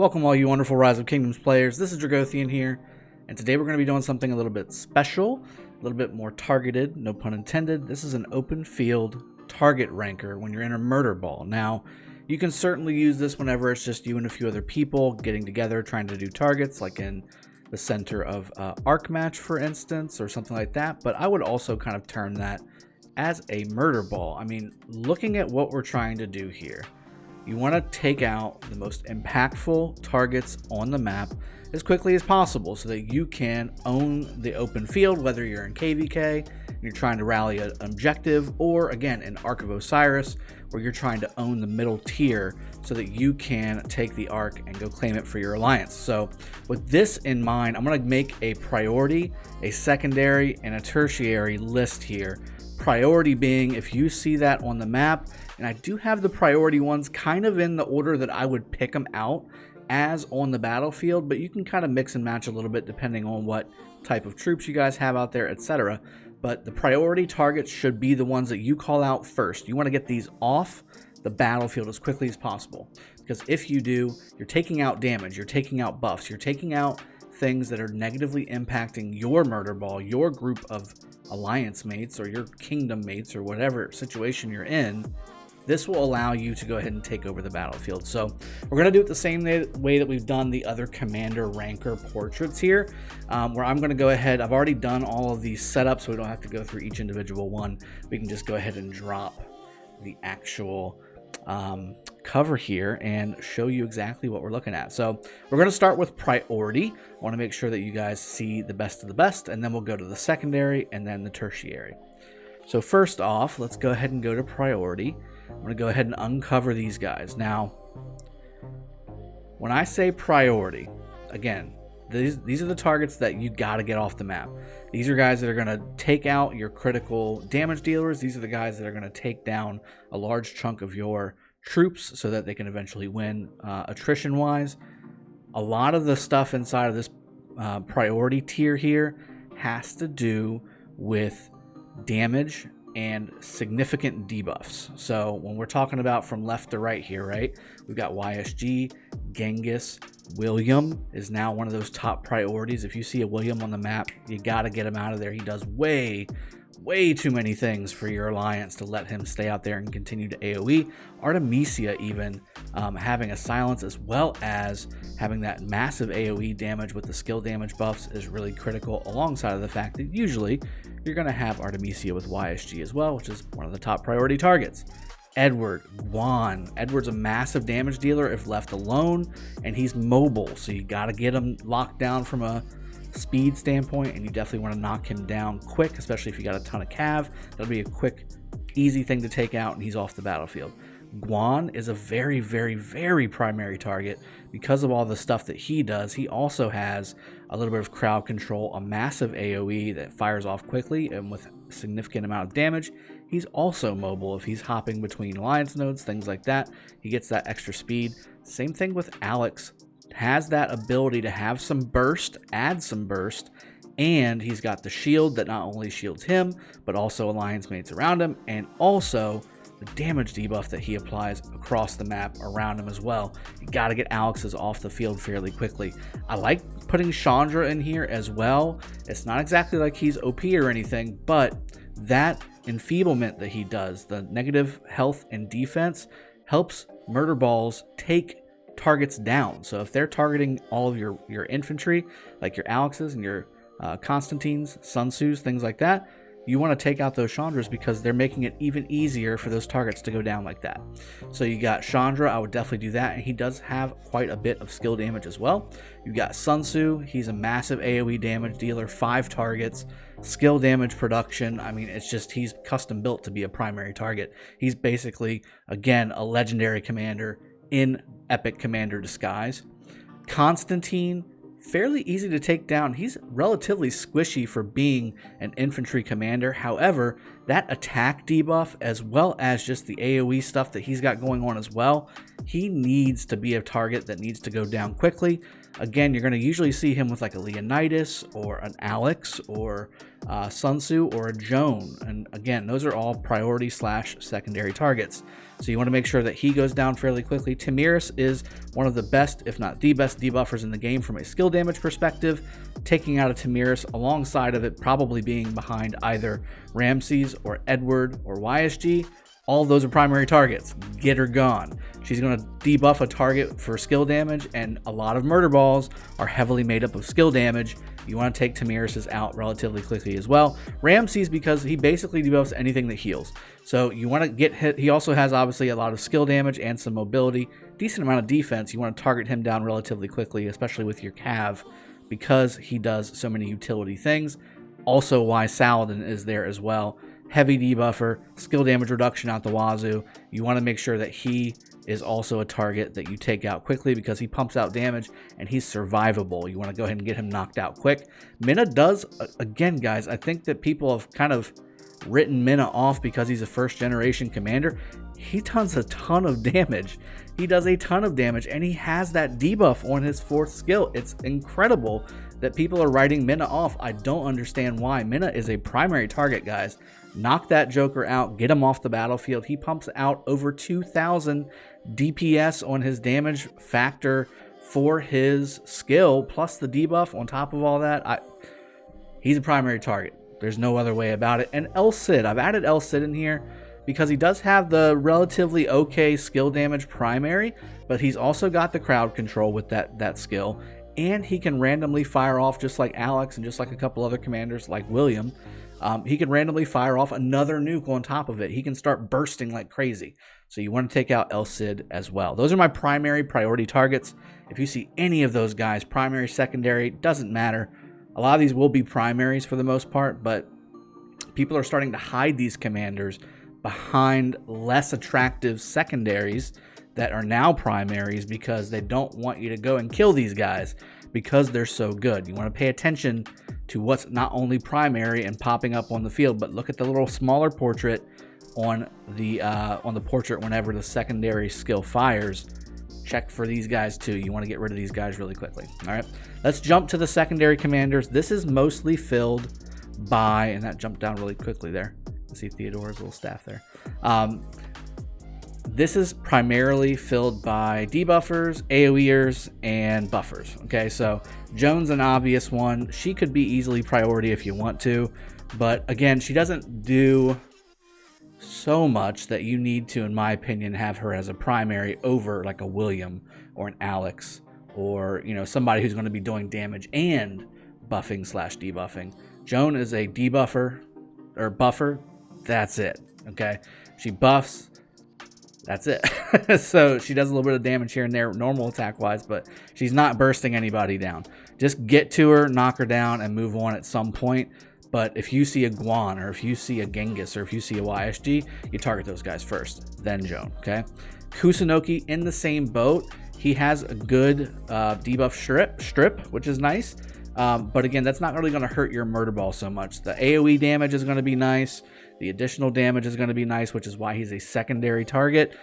Welcome all you wonderful Rise of Kingdoms players. This is Dragothien here, and today we're going to be doing something a little bit special, a little bit more targeted, no pun intended. This is an open field target ranker when you're in a murder ball. Now, you can certainly use this whenever it's just you and a few other people getting together trying to do targets, like in the center of Arc match, for instance, or something like that. But I would also kind of term that as a murder ball. I mean, looking at what we're trying to do here, you want to take out the most impactful targets on the map as quickly as possible so that you can own the open field, whether you're in KVK and you're trying to rally an objective, or again in Ark of Osiris where you're trying to own the middle tier so that you can take the Ark and go claim it for your alliance. So with this in mind, I'm going to make a priority, a secondary, and a tertiary list here. Priority being if you see that on the map, and I do have the priority ones kind of in the order that I would pick them out as on the battlefield, but you can kind of mix and match a little bit depending on what type of troops you guys have out there, etc. But the priority targets should be the ones that you call out first. You want to get these off the battlefield as quickly as possible, because if you do, you're taking out damage, you're taking out buffs, you're taking out things that are negatively impacting your murder ball, your group of alliance mates or your kingdom mates or whatever situation you're in. This will allow you to go ahead and take over the battlefield. So we're going to do it the same way that we've done the other commander ranker portraits here, where I'm going to go ahead. I've already done all of these setups, so we don't have to go through each individual one. We can just go ahead and drop the actual cover here and show you exactly what we're looking at. So we're going to start with priority. I want to make sure that you guys see the best of the best, and then we'll go to the secondary and then the tertiary. So first off, let's go ahead and go to priority. I'm going to go ahead and uncover these guys. Now, when I say priority, again, these are the targets that you got to get off the map. These are guys that are going to take out your critical damage dealers. These are the guys that are going to take down a large chunk of your troops so that they can eventually win attrition-wise. A lot of the stuff inside of this priority tier here has to do with damage and significant debuffs. So when we're talking about from left to right here, right, we've got YSG, Genghis, William is now one of those top priorities. If you see a William on the map, you got to get him out of there. He does way too many things for your alliance to let him stay out there and continue to AoE. Artemisia even having a silence as well as having that massive AoE damage with the skill damage buffs is really critical, alongside of the fact that usually you're going to have Artemisia with YSG as well, which is one of the top priority targets. Edward, Guan. Edward's a massive damage dealer if left alone, and he's mobile, so you got to get him locked down from a speed standpoint, and you definitely want to knock him down quick, especially if you got a ton of cav. That'll be a quick, easy thing to take out, and he's off the battlefield. Guan is a very primary target because of all the stuff that he does. He also has a little bit of crowd control, a massive AoE that fires off quickly and with a significant amount of damage. He's also mobile if he's hopping between alliance nodes, things like that. He gets that extra speed. Same thing with Alex. Has that ability to have some burst, add some burst, and he's got the shield that not only shields him, but also alliance mates around him, and also the damage debuff that he applies across the map around him as well. You got to get Alex's off the field fairly quickly. I like putting Chandra in here as well. It's not exactly like he's OP or anything, but that enfeeblement that he does, the negative health and defense, helps murder balls take targets down. So if they're targeting all of your infantry, like your Alexes and your Constantines, Sun Tzus, things like that, you want to take out those Chandras because they're making it even easier for those targets to go down like that. So you got Chandra, I would definitely do that, and he does have quite a bit of skill damage as well. You got Sun Tzu, he's a massive AoE damage dealer, 5 targets, skill damage production. I mean, it's just he's custom built to be a primary target. He's basically, again, a legendary commander in epic commander disguise. Constantine, fairly easy to take down. He's relatively squishy for being an infantry commander. However, that attack debuff, as well as just the AoE stuff that he's got going on as well, he needs to be a target that needs to go down quickly. Again, you're going to usually see him with like a Leonidas or an Alex or Sun Tzu or a Joan. And again, those are all priority / secondary targets. So you want to make sure that he goes down fairly quickly. Tamiris is one of the best, if not the best, debuffers in the game from a skill damage perspective. Taking out a Tamiris alongside of it probably being behind either Ramses or Edward or YSG. All of those are primary targets. Get her gone. She's going to debuff a target for skill damage, and a lot of murder balls are heavily made up of skill damage. You want to take Tamiris out relatively quickly as well. Ramses, because he basically debuffs anything that heals. So you want to get hit. He also has obviously a lot of skill damage and some mobility. Decent amount of defense. You want to target him down relatively quickly, especially with your Cav, because he does so many utility things. Also why Saladin is there as well. Heavy debuffer, skill damage reduction out the wazoo. You want to make sure that he is also a target that you take out quickly because he pumps out damage and he's survivable. You want to go ahead and get him knocked out quick. Minna does, again guys, I think that people have kind of written Minna off because he's a first generation commander. He does a ton of damage. He does a ton of damage, and he has that debuff on his 4th skill. It's incredible that people are writing Minna off. I don't understand why. Minna is a primary target, guys. Knock that Joker out. Get him off the battlefield. He pumps out over 2,000 DPS on his damage factor for his skill, plus the debuff on top of all that. He's a primary target. There's no other way about it. And El Cid, I've added El Cid in here because he does have the relatively okay skill damage primary, but he's also got the crowd control with that skill, and he can randomly fire off, just like Alex and just like a couple other commanders like William. He can randomly fire off another nuke on top of it. He can start bursting like crazy. So you want to take out El Cid as well. Those are my primary priority targets. If you see any of those guys, primary, secondary, doesn't matter. A lot of these will be primaries for the most part, but people are starting to hide these commanders behind less attractive secondaries that are now primaries because they don't want you to go and kill these guys because they're so good. You want to pay attention to what's not only primary and popping up on the field, but look at the little smaller portrait on the portrait whenever the secondary skill fires. Check for these guys too. You want to get rid of these guys really quickly. All right, let's jump to the secondary commanders. This is mostly filled by, and that jumped down really quickly there. See Theodore's little staff there. This is primarily filled by debuffers, AoEers, and buffers. Okay, so Joan's an obvious one. She could be easily priority if you want to, but again, she doesn't do so much that you need to, in my opinion, have her as a primary over like a William or an Alex, or somebody who's going to be doing damage and buffing / debuffing. Joan is a debuffer or buffer. That's it. Okay, she buffs. That's it. So she does a little bit of damage here and there, normal attack wise, but she's not bursting anybody down. Just get to her, knock her down, and move on at some point. But if you see a Guan, or if you see a Genghis, or if you see a YSG, you target those guys first, then Joan. Okay, Kusunoki in the same boat. He has a good debuff strip, which is nice. But again, that's not really going to hurt your murder ball so much. The AoE damage is going to be nice. The additional damage is going to be nice, which is why he's a secondary target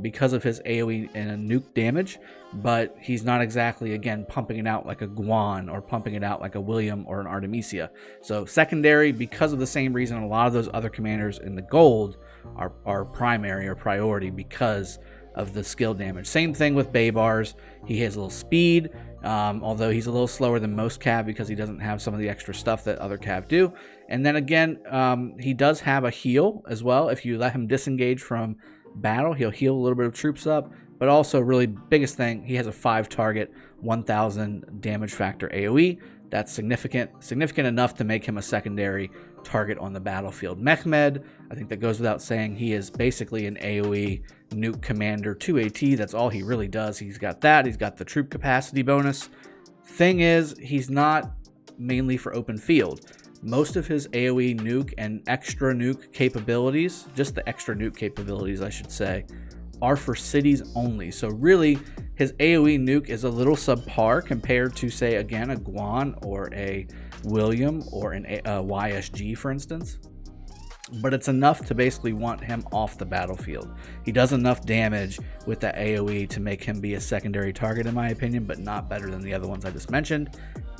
because of his AoE and nuke damage. But he's not exactly, again, pumping it out like a Guan or pumping it out like a William or an Artemisia. So secondary, because of the same reason a lot of those other commanders in the gold are primary or priority because of the skill damage. Same thing with Baybars. He has a little speed. Although he's a little slower than most Cav because he doesn't have some of the extra stuff that other Cav do. And then again, he does have a heal as well. If you let him disengage from battle, he'll heal a little bit of troops up. But also, really biggest thing, he has a 5 target, 1,000 damage factor AoE. That's significant enough to make him a secondary target on the battlefield. Mehmed, I think that goes without saying, he is basically an AoE nuke commander to a T. That's all he really does. He's got that. He's got the troop capacity bonus. Thing is, he's not mainly for open field. Most of his AoE nuke and extra nuke capabilities, just the extra nuke capabilities, I should say, are for cities only. So really, his AoE nuke is a little subpar compared to, say, again, a Guan or a William or a YSG, for instance. but it's enough to basically want him off the battlefield. He does enough damage with that AoE to make him be a secondary target, in my opinion, but not better than the other ones I just mentioned.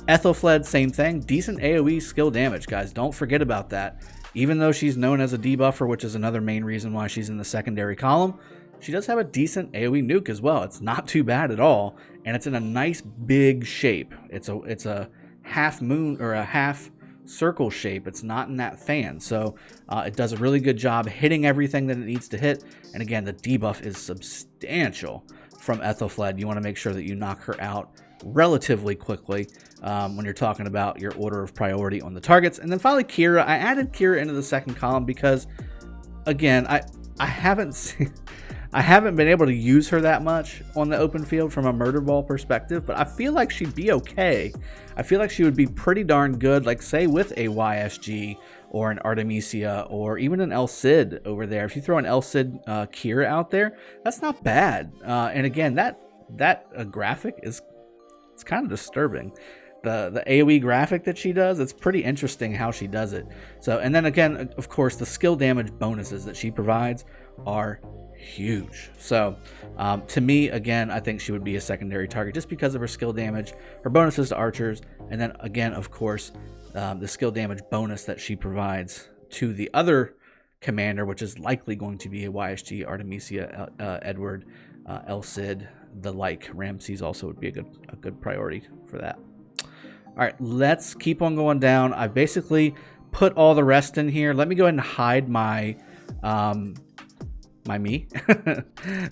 Ethelfled, same thing. Decent AoE skill damage, guys. Don't forget about that. Even though she's known as a debuffer, which is another main reason why she's in the secondary column, she does have a decent AoE nuke as well. It's not too bad at all, and it's in a nice big shape. It's a half moon or a half circle shape. It's not in that fan, so it does a really good job hitting everything that it needs to hit. And again, the debuff is substantial from Ethelfled. You want to make sure that you knock her out relatively quickly when you're talking about your order of priority on the targets. And then finally, Keira. I added Keira into the second column because, again, I haven't been able to use her that much on the open field from a murder ball perspective, but I feel like she'd be okay. I feel like she would be pretty darn good, like say with a YSG or an Artemisia or even an El Cid over there. If you throw an El Cid Keira out there, that's not bad. And again, that graphic it's kind of disturbing. The AoE graphic that she does, it's pretty interesting how she does it. So, and then again, of course, the skill damage bonuses that she provides are huge. So to me, again, I think she would be a secondary target just because of her skill damage, her bonuses to archers, and then again, of course, the skill damage bonus that she provides to the other commander, which is likely going to be a YSG, Artemisia, Edward, El Cid, the like. Ramses also would be a good priority for that. All right, let's keep on going down. I've basically put all the rest in here. Let me go ahead and hide my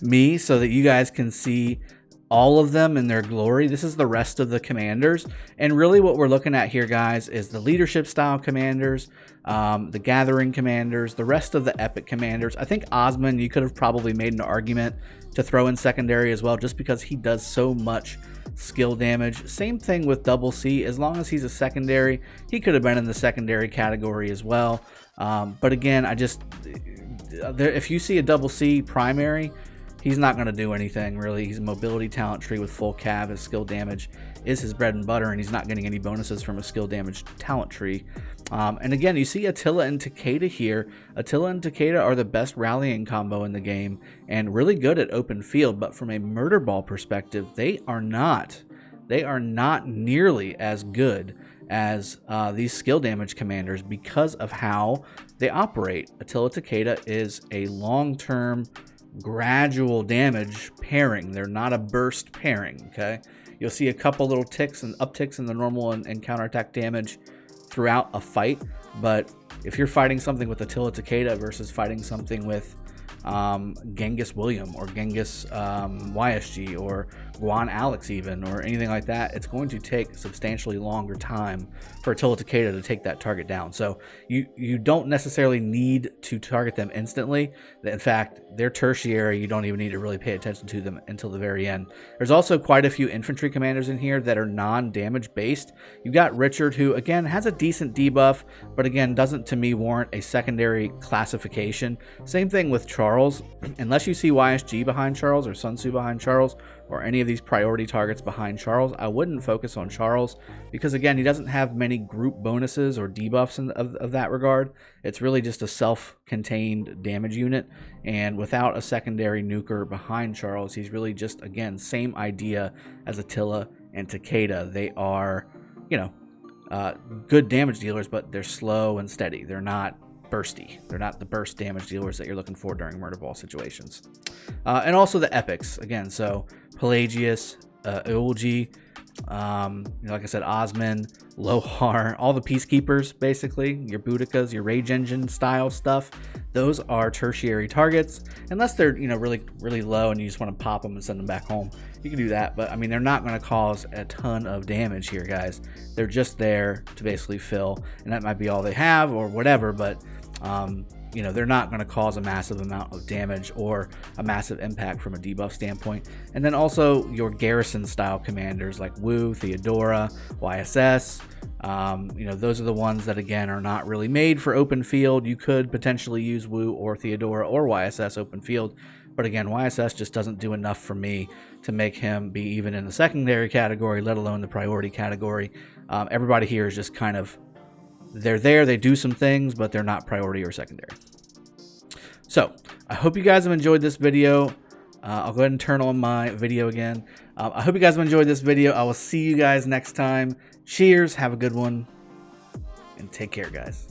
me so that you guys can see all of them in their glory. This is the rest of the commanders, and really what we're looking at here, guys, is the leadership style commanders, the gathering commanders, the rest of the epic commanders. I think Osman, you could have probably made an argument to throw in secondary as well, just because he does so much skill damage. Same thing with Double C. As long as he's a secondary, he could have been in the secondary category as well. But again, if you see a Double C primary, he's not going to do anything really. He's a mobility talent tree with full cav. His skill damage is his bread and butter, and he's not getting any bonuses from a skill damage talent tree. And again, you see Attila and Takeda here. Attila and Takeda are the best rallying combo in the game and really good at open field, but from a murder ball perspective, they are not nearly as good as these skill damage commanders because of how they operate. Attila Takeda is a long-term gradual damage pairing. They're not a burst pairing, okay? You'll see a couple little ticks and upticks in the normal and counterattack damage throughout a fight, but if you're fighting something with Attila Takeda versus fighting something with Genghis William or Genghis YSG or Guan Alex even, or anything like that, it's going to take substantially longer time for Attila Takeda to take that target down. So you don't necessarily need to target them instantly. In fact, they're tertiary. You don't even need to really pay attention to them until the very end. There's also quite a few infantry commanders in here that are non-damage based. You've got Richard, who again has a decent debuff, but again doesn't to me warrant a secondary classification. Same thing with Charles. Unless you see YSG behind Charles or Sun Tzu behind Charles, or any of these priority targets behind Charles, I wouldn't focus on Charles because, again, he doesn't have many group bonuses or debuffs of that regard. It's really just a self-contained damage unit, and without a secondary nuker behind Charles, he's really just, again, same idea as Attila and Takeda. They are, good damage dealers, but they're slow and steady. They're not bursty. They're not the burst damage dealers that you're looking for during murder ball situations. And also the epics, again, so Pelagius, Eulgi, like I said, Osman, Lohar, all the peacekeepers, basically, your Boudikas, your Rage Engine style stuff, those are tertiary targets, unless they're, really, really low and you just want to pop them and send them back home. You can do that, but I mean, they're not going to cause a ton of damage here, guys. They're just there to basically fill, and that might be all they have or whatever, but they're not going to cause a massive amount of damage or a massive impact from a debuff standpoint. And then also your garrison style commanders like Wu, Theodora, YSS. Those are the ones that, again, are not really made for open field. You could potentially use Wu or Theodora or YSS open field, but again, YSS just doesn't do enough for me to make him be even in the secondary category, let alone the priority category. Everybody here is just kind of they're there, they do some things, but they're not priority or secondary. So I hope you guys have enjoyed this video. I'll go ahead and turn on my video again. I hope you guys have enjoyed this video. I will see you guys next time. Cheers, have a good one, and take care, guys.